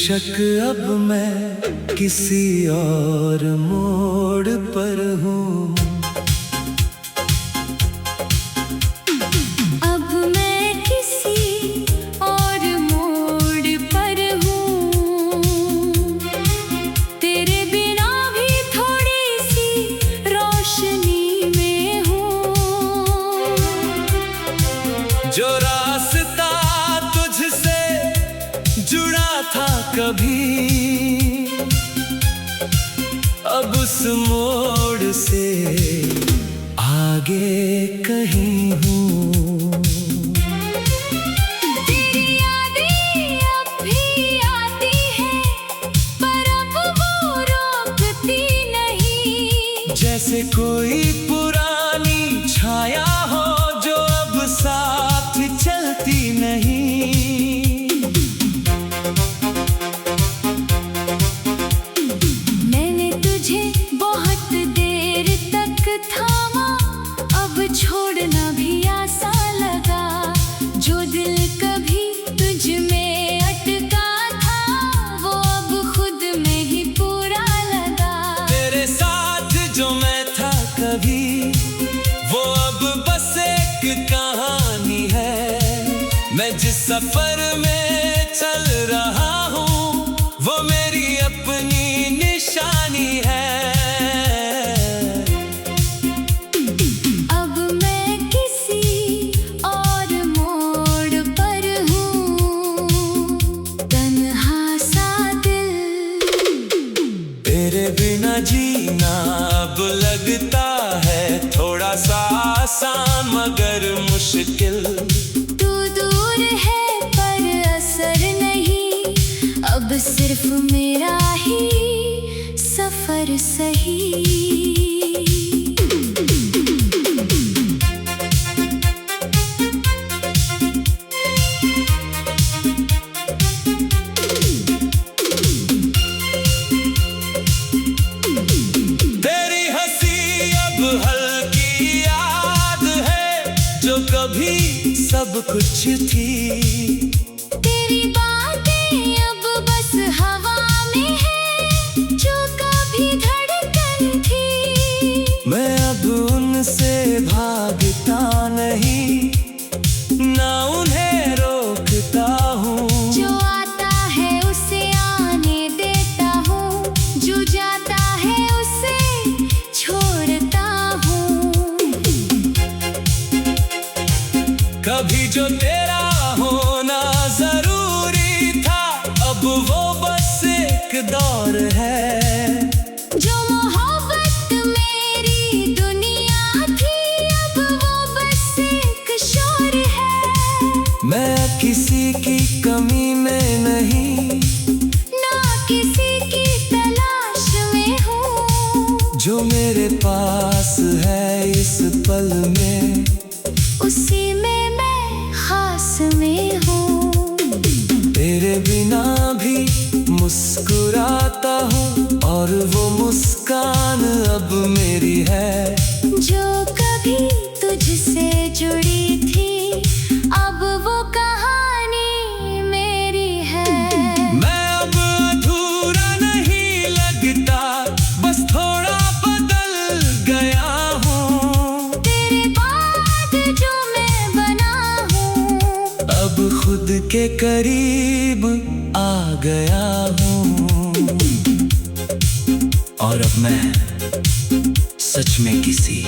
बेशक अब मैं किसी और मोड़ पर हूँ, अब मैं किसी और मोड़ पर हूँ। तेरे बिना भी थोड़ी सी रोशनी में हूँ। जो रास्ता तुझसे जुड़ा था कभी, अब उस मोड़ से आगे कहीं हूँ। तेरी यादें अब भी आती हैं, पर अब वो रोकती नहीं। जैसे कोई पुरानी छाया हो जो अब साथ चलती नहीं। मैंने तुझे बहुत देर तक थामा, अब छोड़ना भी आसान लगा। जो दिल कभी तुझ में अटका था, वो अब खुद में ही पूरा लगा। तेरे साथ जो मैं था कभी, वो अब बस एक कहानी है। मैं जिस सफर में चल रहा हूँ, वो मेरी अपनी निशानी है। अब मैं किसी और मोड़ पर हूँ, तन्हा सा दिल। तेरे बिना जीना अब लगता है थोड़ा सा आसान मगर मुश्किल। तू दूर है पर असर नहीं, अब सिर्फ मेरा ही सफर सही। तेरी हंसी अब हल्की याद है, जो कभी सब कुछ थी। तेरी बातें अब बस हवा में है, जो कभी धड़कन थी। मैं अब उनसे भागता नहीं, ना उन्हें रोकता हूँ। जो आता है उसे आने देता हूँ, जो जाता है उसे छोड़ता हूँ। कभी जो तेरा होना जरूरी था, अब वो बस एक दौर है। जो मोहब्बत मेरी दुनिया थी, अब वो बस एक शोर है। मैं किसी की कमी में नहीं, ना किसी की तलाश में हूँ। जो मेरे पास है इस पल में, उसी में मैं खास में हूँ। तेरे बिना भी मुस्कुराता हूँ, और वो मुस्कान अब मेरी है। जो कभी तुझसे जुड़ी थी, अब वो कहानी मेरी है। मैं अब अधूरा नहीं लगता, बस थोड़ा बदल गया हूँ। तेरे बाद जो मैं बना हूँ, अब खुद के करीब आ गया हूँ। और अब मैं सच में किसी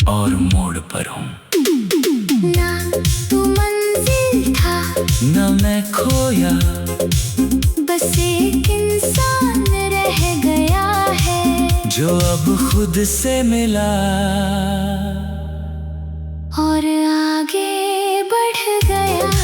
और मोड़ पर हूँ। ना तू मंजिल था, ना मैं खोया, बस एक इंसान रह गया है। जो अब खुद से मिला और आगे बढ़ गया।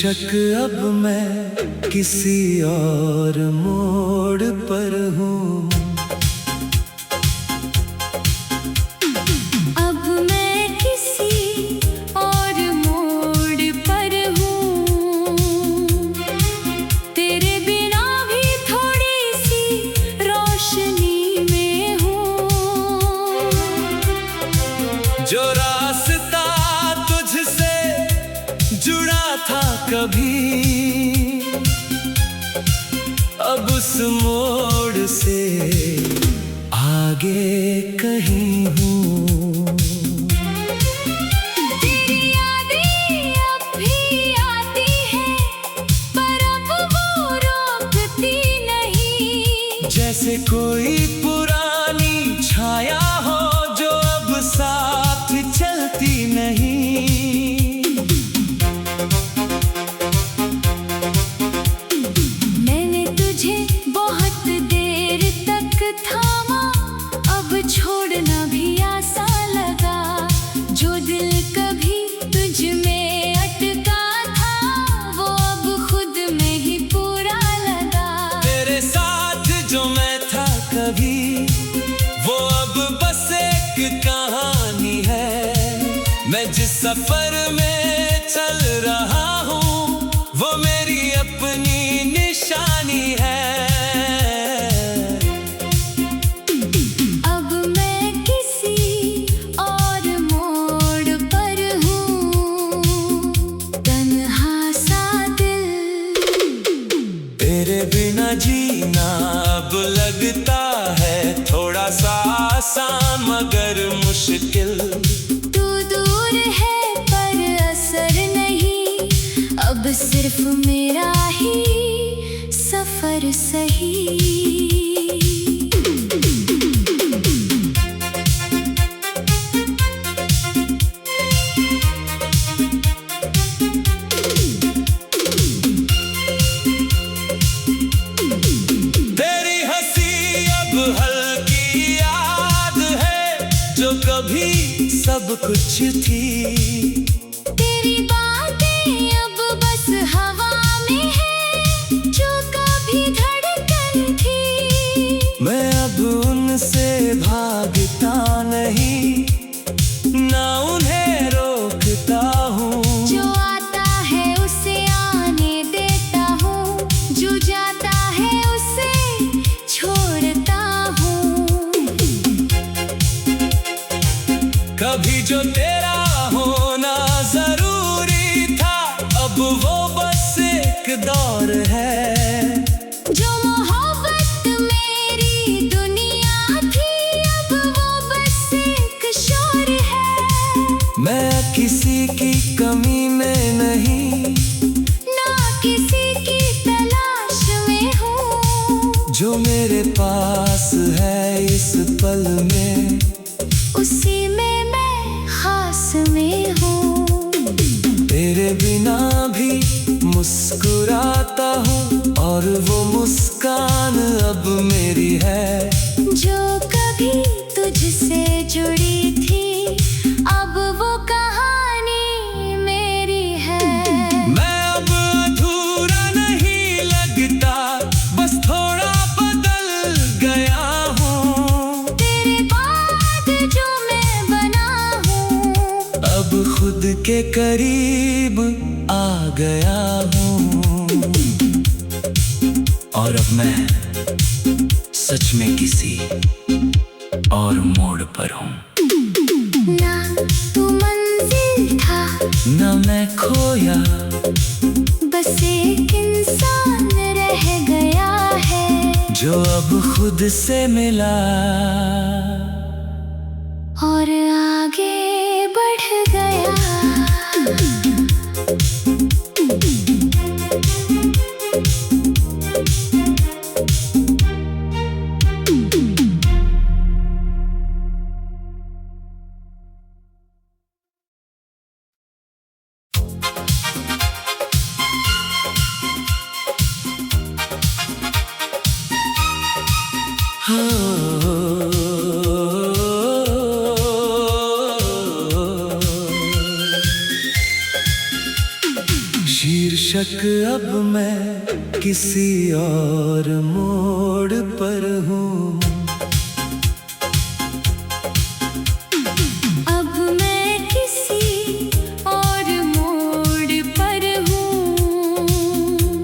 बेशक अब मैं किसी और मोड़ पर हूँ, अब मैं किसी और मोड़ पर हूँ। तेरे बिना भी थोड़ी सी रोशनी में हूँ। जो रास्ता तुझसे जुड़ा था कभी, अब उस मोड़ से आगे कहीं हूँ। तेरी यादें अब भी आती हैं, पर अब वो रोकती नहीं। जैसे कोई पुरानी छाया हो जो अब साथ चलती नहीं। मैंने तुझे बहुत देर तक थामा, अब छोड़ना भी आसान लगा। जो दिल कभी तुझ में अटका था, वो अब खुद में ही पूरा लगा। तेरे साथ जो मैं था कभी, वो अब बस एक कहानी है। मैं जिस सफर में चल रहा हूँ, वो मेरी अपनी निशानी है। अब मैं किसी और मोड़ पर हूँ, तन्हा सा दिल। तेरे बिना जीना अब लगता है थोड़ा सा आसान मगर मुश्किल। तू दूर है पर असर नहीं, अब सिर्फ मेरा ही सफर सही। तेरी हंसी अब हल्की याद है जो कभी सब कुछ थी। तेरी बातें अब बस हवा में है, जो कभी धड़कन थी। मैं अब उनसे भागता नहीं, ना उन्हें रोकता हूँ। जो आता है उसे आने देता हूँ, जो जाता है उसे छोड़ता हूँ। कभी जो तेरा होना जरूरी था, अब वो बस एक दौर है। जो मोहब्बत मेरी दुनिया थी, अब वो बस एक शोर है। मैं किसी की कमी में नहीं, ना किसी की तलाश में हूँ। जो मेरे पास है इस पल में, उसी में मैं खास में हूँ। तेरे बिना भी मुस्कुराता हूँ और वो मुस्कान अब मेरी है। जो कभी तुझसे जुड़ी थी, अब वो कहानी मेरी है। मैं अब अधूरा नहीं लगता, बस थोड़ा बदल गया हूँ। तेरे बाद जो मैं बना हूँ, अब खुद के करीब आ गया हूँ। और अब मैं सच में किसी और मोड़ पर हूँ। ना तू मंजिल था, ना मैं खोया, बस एक इंसान रह गया है। जो अब खुद से मिला और आगे बढ़ गया। बेशक अब मैं किसी और मोड़ पर हूँ, अब मैं किसी और मोड़ पर हूँ।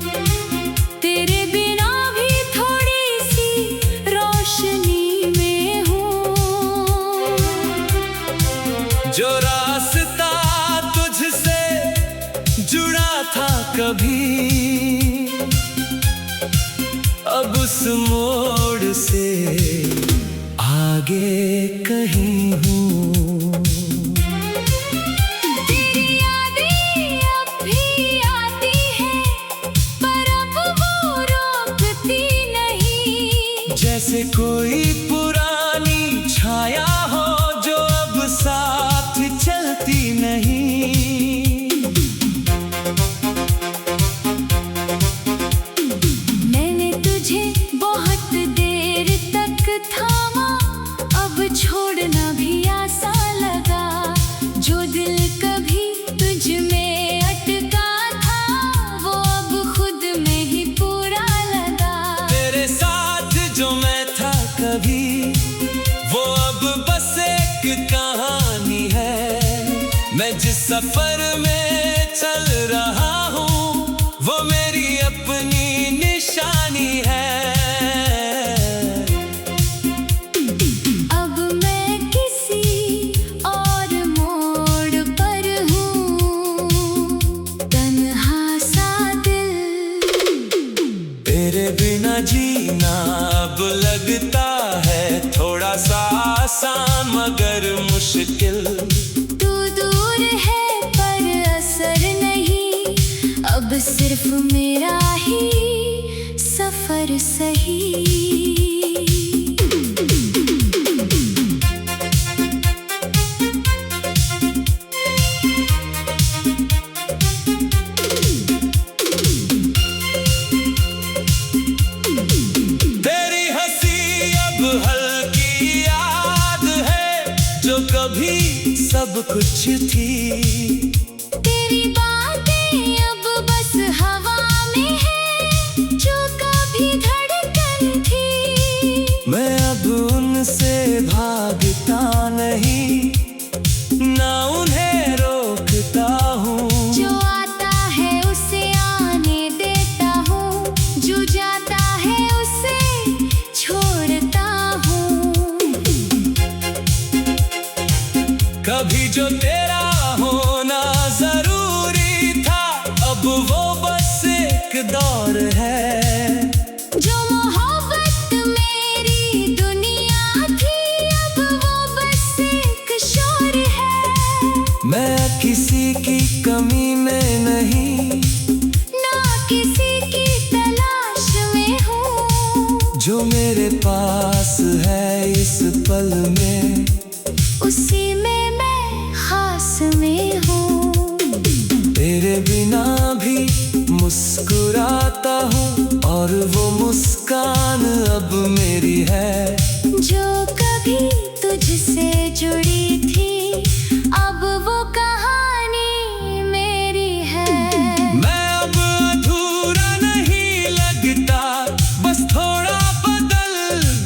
तेरे बिना भी थोड़ी सी रोशनी में हूँ। जो रास्ता तुझसे जुड़ा था कभी, अब उस मोड़ से आगे कहीं हूँ। तेरी यादें अब भी आती हैं, पर अब वो रोकती नहीं। जैसे कोई पुरानी छाया हो जो अब साथ चलती नहीं। मैंने तुझे बहुत देर तक थामा, अब छोड़ना भी आसान लगा। जो दिल कभी तुझ में अटका था, वो अब खुद में ही पूरा लगा। तेरे साथ जो मैं था कभी, वो अब बस एक कहानी है। मैं जिस सफर में चल रहा हूँ, वो मेरी अपनी निशानी है। अब मैं किसी और मोड़ पर हूँ, तन्हा सा दिल। तेरे बिना जीना अब लगता है थोड़ा सा आसान मगर मुश्किल। तू दूर है पर असर नहीं, अब सिर्फ मेरा ही सफर सही। तेरी हंसी अब हल्की याद है जो कभी सब कुछ थी। तेरी बातें अब बस हवा में है, जो कभी धड़कन थी। मैं अब उनसे भागता नहीं, ना उन्हें रोकता हूँ। जो आता है उसे आने देता हूँ, जो जाता है उसे छोड़ता हूँ। कभी जो तेरा होना जरूरी था, अब वो बस एक दौर है। जो मोहब्बत मेरी दुनिया थी, अब वो बस एक शोर है। मैं किसी की कमी में नहीं, ना किसी की तलाश में हूँ। जो मेरे पास है इस पल में, उसी में मैं खास में हूँ। तेरे बिना भी मुस्कुराता हूँ और वो मुस्कान अब मेरी है। जो कभी तुझसे जुड़ी थी, अब वो कहानी मेरी है। मैं अब अधूरा नहीं लगता, बस थोड़ा बदल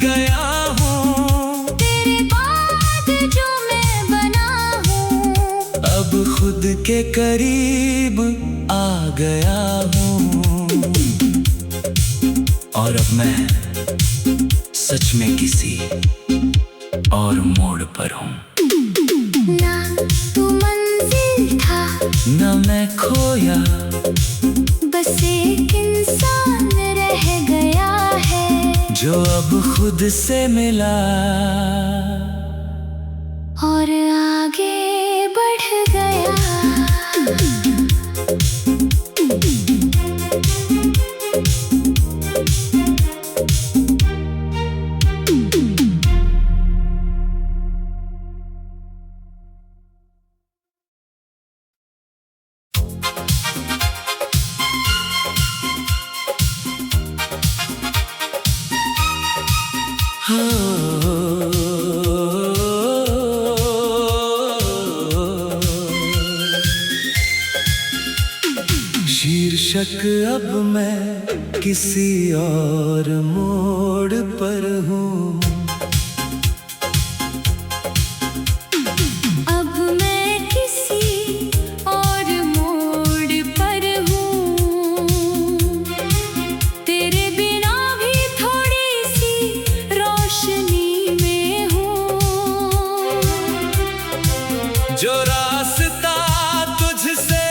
गया हूँ। तेरे बाद जो मैं बना हूँ, अब खुद के करीब आ गया हूँ। और अब मैं सच में किसी और मोड़ पर हूँ। ना तू मंजिल था, ना मैं खोया, बस एक इंसान रह गया है। जो अब खुद से मिला और आगे बढ़ गया। बेशक अब मैं किसी और मोड़ पर हूँ, अब मैं किसी और मोड़ पर हूँ। तेरे बिना भी थोड़ी सी रोशनी में हूँ। जो रास्ता तुझसे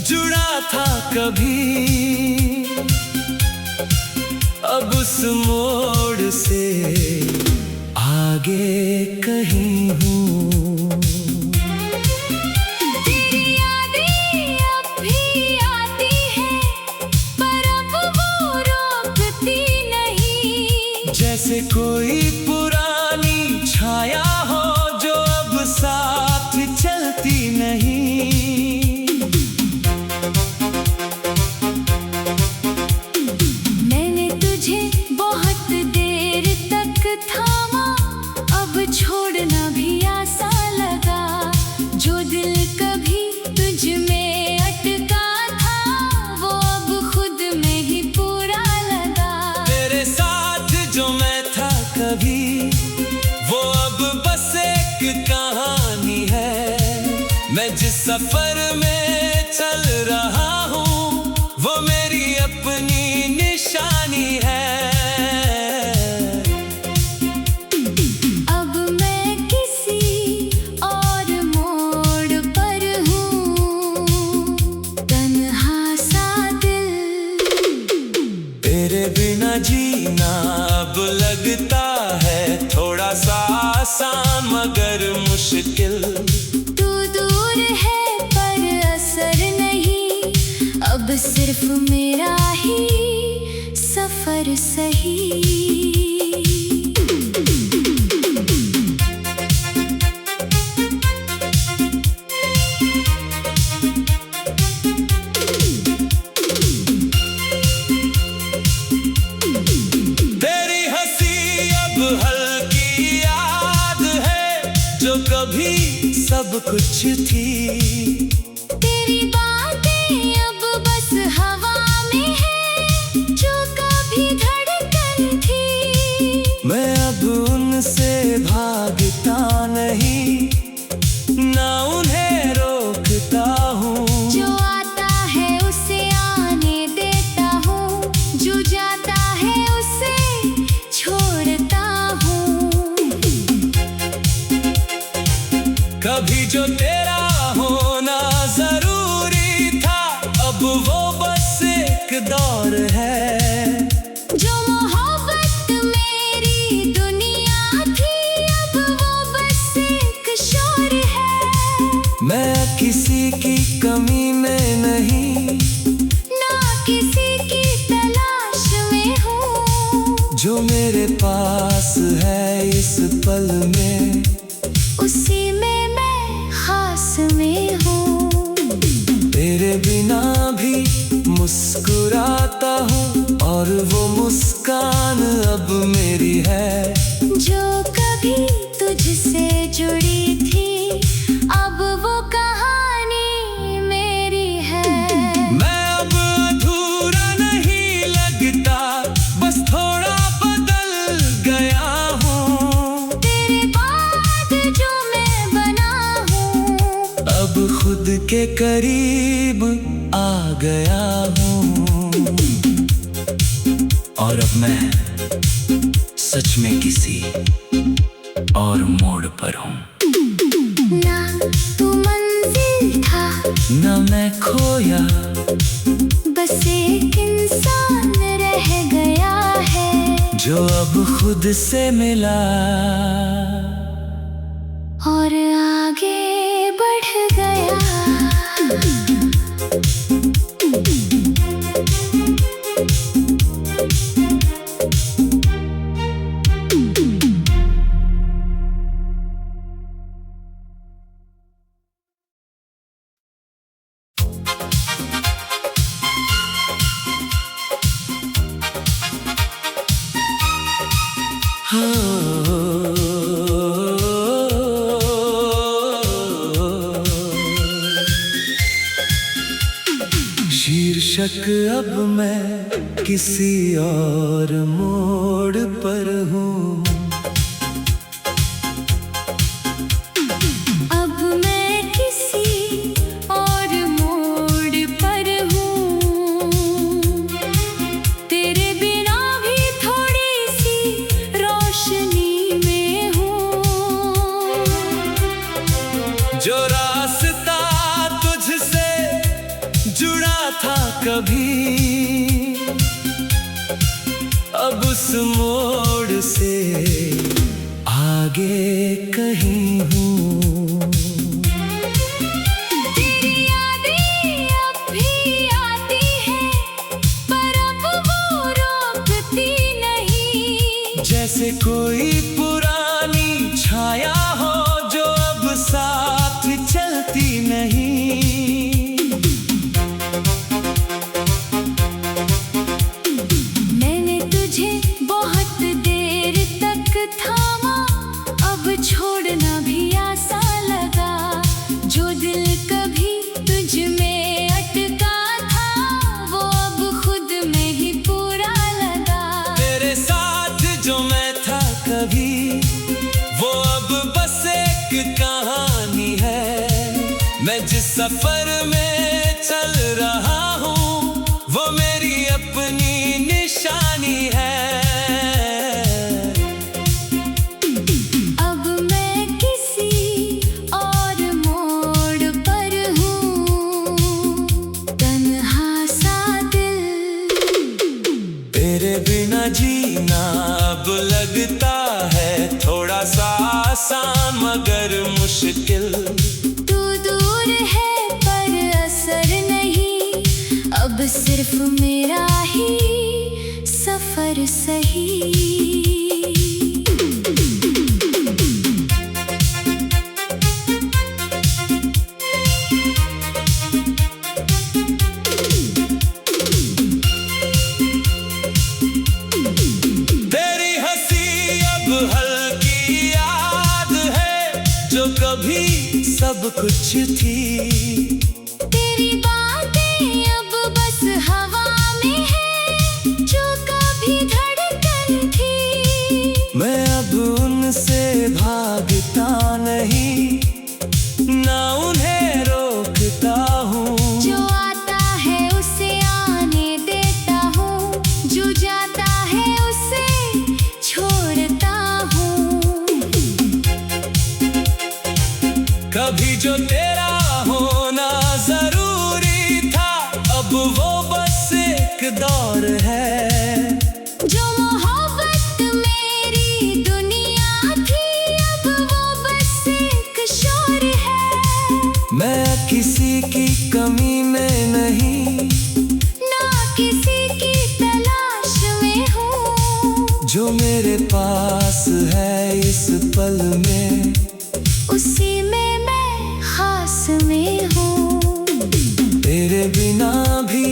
जुड़ा था कभी, अब उस मोड़ से आगे कहीं हूँ। तेरी यादें अब भी आती हैं, पर अब वो रोकती नहीं। जैसे कोई पुरानी छाया हो जो अब साथ चलती नहीं। मैंने तुझे बहुत देर तक थामा, अब छोड़ना भी आसान लगा। जो दिल कभी तुझ में अटका था, वो अब खुद में ही पूरा लगा। तेरे साथ जो मैं था कभी, वो अब बस एक कहानी है। मैं जिस सफर में चल रहा हूँ, वो मेरी अपनी निशानी है। अब मैं किसी और मोड़ पर हूँ, तन्हा सा दिल। तेरे बिना जीना अब लगता है थोड़ा सा आसान मगर मुश्किल। तू दूर है पर असर नहीं, अब सिर्फ मेरा ही सफर सही। तेरी हंसी अब हल्की याद है जो कभी सब कुछ थी। तेरी बातें अब बस हवा में है, जो कभी धड़कन थी। मैं अब उनसे भागता नहीं, ना उन्हें रोकता हूँ। जो आता है उसे आने देता हूँ, जो जाता है उसे छोड़ता हूँ। कभी जो तेरा होना जरूरी था, अब वो बस एक दौर है। जो मोहब्बत मेरी दुनिया थी, अब वो बस एक शोर है। मैं किसी की कमी में नहीं, ना किसी की तलाश में हूँ। जो मेरे पास है इस पल में, उसी में मैं खास में हूँ। तेरे बिना भी मुस्कुराता हूँ और वो मुस्कान अब मेरी है। जो कभी तुझसे जुड़ी थी, अब वो कहानी मेरी है। मैं अब अधूरा नहीं लगता, बस थोड़ा बदल गया हूँ। तेरे बाद जो मैं बना हूँ, अब खुद के करीब आ गया हूँ। और अब मैं सच में किसी और मोड़ पर हूँ। ना तू मंजिल था, ना मैं खोया, बस एक इंसान रह गया है। जो अब खुद से मिला और आगे बढ़ गया। बेशक अब मैं किसी और मोड़ पर हूँ, अब मैं किसी और मोड़ पर हूँ। तेरे बिना भी थोड़ी सी रोशनी में हूँ। जो रास्ता तुझसे जुड़ा था कभी, अब उस मोड़ से आगे कहीं हूँ। तेरी यादें अब भी आती हैं, पर अब वो रोकती नहीं। जैसे कोई पुरानी छाया हो जो अब साथ चलती नहीं। मैंने तुझे बहुत देर तक थामा, अब छोड़ना भी आसान लगा। जो दिल कभी तुझ में अटका था, वो अब खुद में ही पूरा लगा। तेरे साथ जो मैं था कभी, वो अब बस एक कहानी है। मैं जिस सफर में चल रहा हूँ, वो मेरी अपनी निशानी है। अब मैं किसी और मोड़ पर हूँ, तन्हा सा दिल। तेरे बिना जीना अब लगता है थोड़ा सा आसान मगर मुश्किल। तू दूर है पर असर नहीं, अब सिर्फ मेरा ही सफर सही। तेरी हंसी अब हल्की याद है जो कभी सब कुछ थी। तेरी बातें अब बस हवा में है, जो कभी धड़कन थी। मैं अब उनसे भागता नहीं, ना उन्हें रोकता हूँ। जो आता है उसे आने देता हूँ, जो जाता है उसे छोड़ता हूँ। कभी जो तेरा होना जरूरी था, अब वो बस एक दौर है। जो मोहब्बत मेरी दुनिया थी, अब वो बस एक शोर है। मैं किसी की कमी में नहीं, ना किसी की तलाश में हूँ। जो मेरे पास है इस पल में, उसी में मैं खास में हूँ। तेरे बिना भी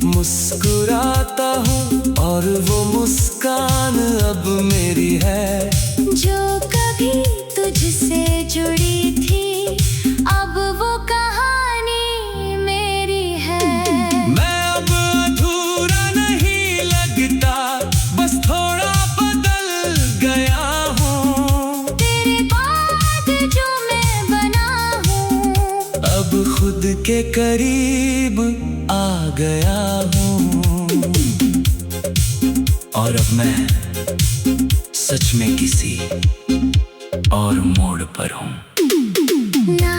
मुस्कुराता हूँ और वो मुस्कान अब मेरी है। जो कभी तुझसे जुड़ी थी, अब वो कहानी मेरी है। मैं अब अधूरा नहीं लगता, बस थोड़ा बदल गया हूँ। तेरे बाद जो मैं बना हूँ, अब खुद के करीब आ गया हूँ। और अब मैं सच में किसी और मोड़ पर हूँ। ना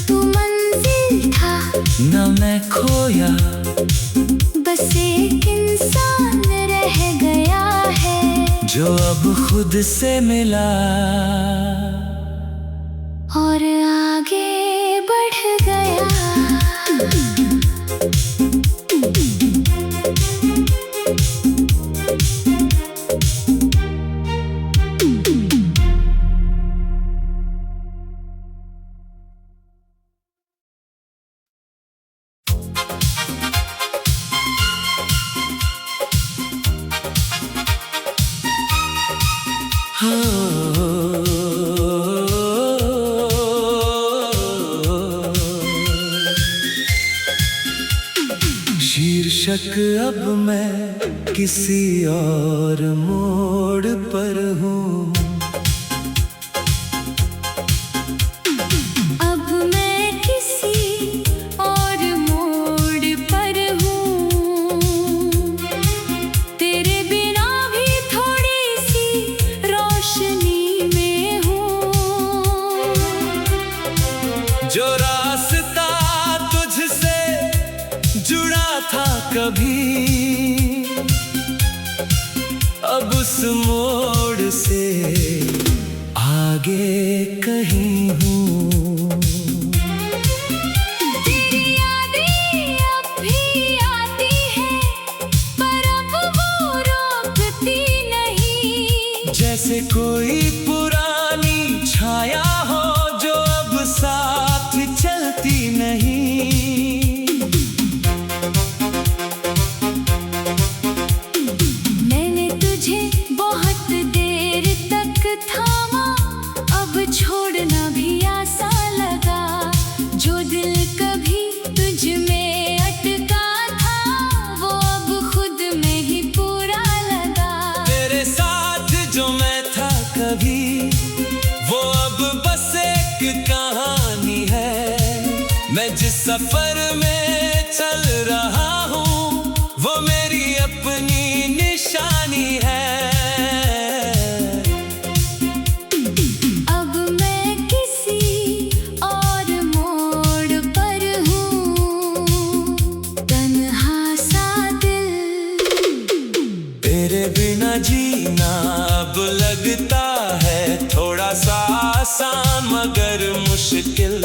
तू मंजिल था, न मैं खोया, बस एक इंसान रह गया है। जो अब खुद से मिला और आगे बढ़ गया। बेशक अब मैं किसी और मोड़ पर हूँ, अब मैं किसी और मोड़ पर हूँ। तेरे बिना भी थोड़ी सी रोशनी में हूँ। जो रास्ता तुझसे जुड़ा था कभी, अब उस मोड़ से आगे कहीं हूँ। तेरी यादें अब भी आती हैं, पर अब वो रोकती नहीं। जैसे कोई पुरानी छाया हो जो अब साथ चलती नहीं। मैंने तुझे बहुत देर तक थामा, अब छोड़ना भी आसान लगा। जो दिल कभी तुझ में अटका था, वो अब खुद में ही पूरा लगा। तेरे साथ जो मैं था कभी, वो अब बस एक कहानी है। मैं जिस सफर में चल रहा हूँ, वो मेरी अपनी निशानी है। अब मैं किसी और मोड़ पर हूँ, तन्हा सा दिल। तेरे बिना जीना अब लगता है थोड़ा सा आसान मगर मुश्किल।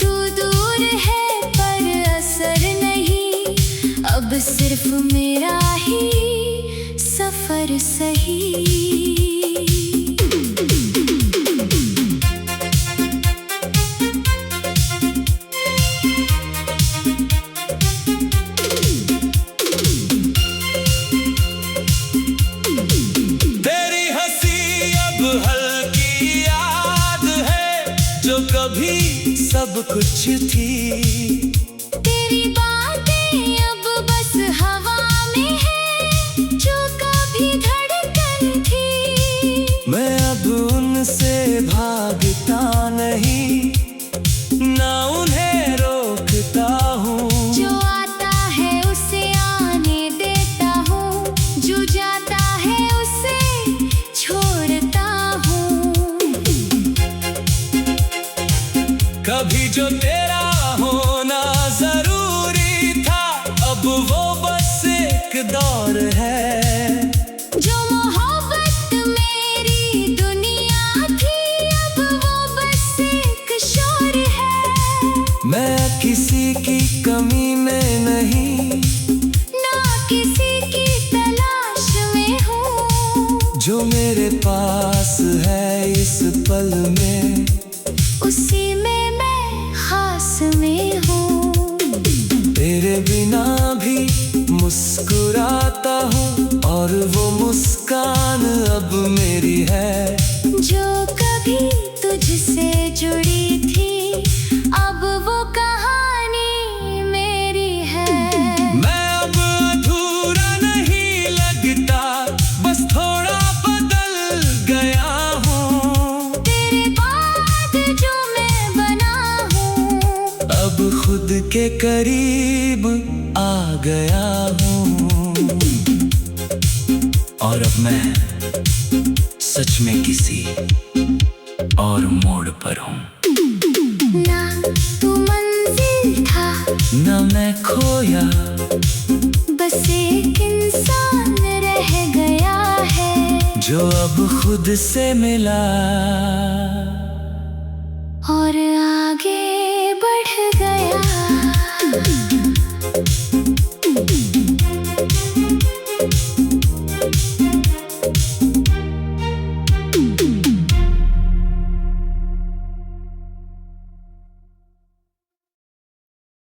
तू दूर है पर असर नहीं, अब सिर्फ मेरा ही सफर सही। तेरी हंसी अब हल्की याद है जो कभी सब कुछ थी। तेरी बातें अब बस हवा में है, जो कभी धड़कन थी। मैं अब उनसे भागता नहीं, ना उन्हें रोकता हूँ। जो आता है उसे आने देता हूँ, जो जाता है उसे छोड़ता हूँ। कभी जो तेरा होना जरूरी था, अब वो बस एक दौर है। जो मोहब्बत मेरी दुनिया थी, अब वो बस एक शोर है। मैं किसी की कमी में नहीं, ना किसी की तलाश में हूँ। जो मेरे पास है इस पल में, उसी में मैं खास में हूँ। तेरे बिना भी मुस्कुराता हूँ, और वो मुस्कान अब मेरी है। जो कभी तुझसे जुड़ी थी, अब वो कहानी मेरी है। मैं अब अधूरा नहीं लगता, बस थोड़ा बदल गया हूँ। तेरे बाद जो मैं बना हूँ, अब खुद के करीब आ गया हूँ। और अब मैं सच में किसी और मोड़ पर हूँ। ना तू मंजिल था, न मैं खोया, बस एक इंसान रह गया है। जो अब खुद से मिला। और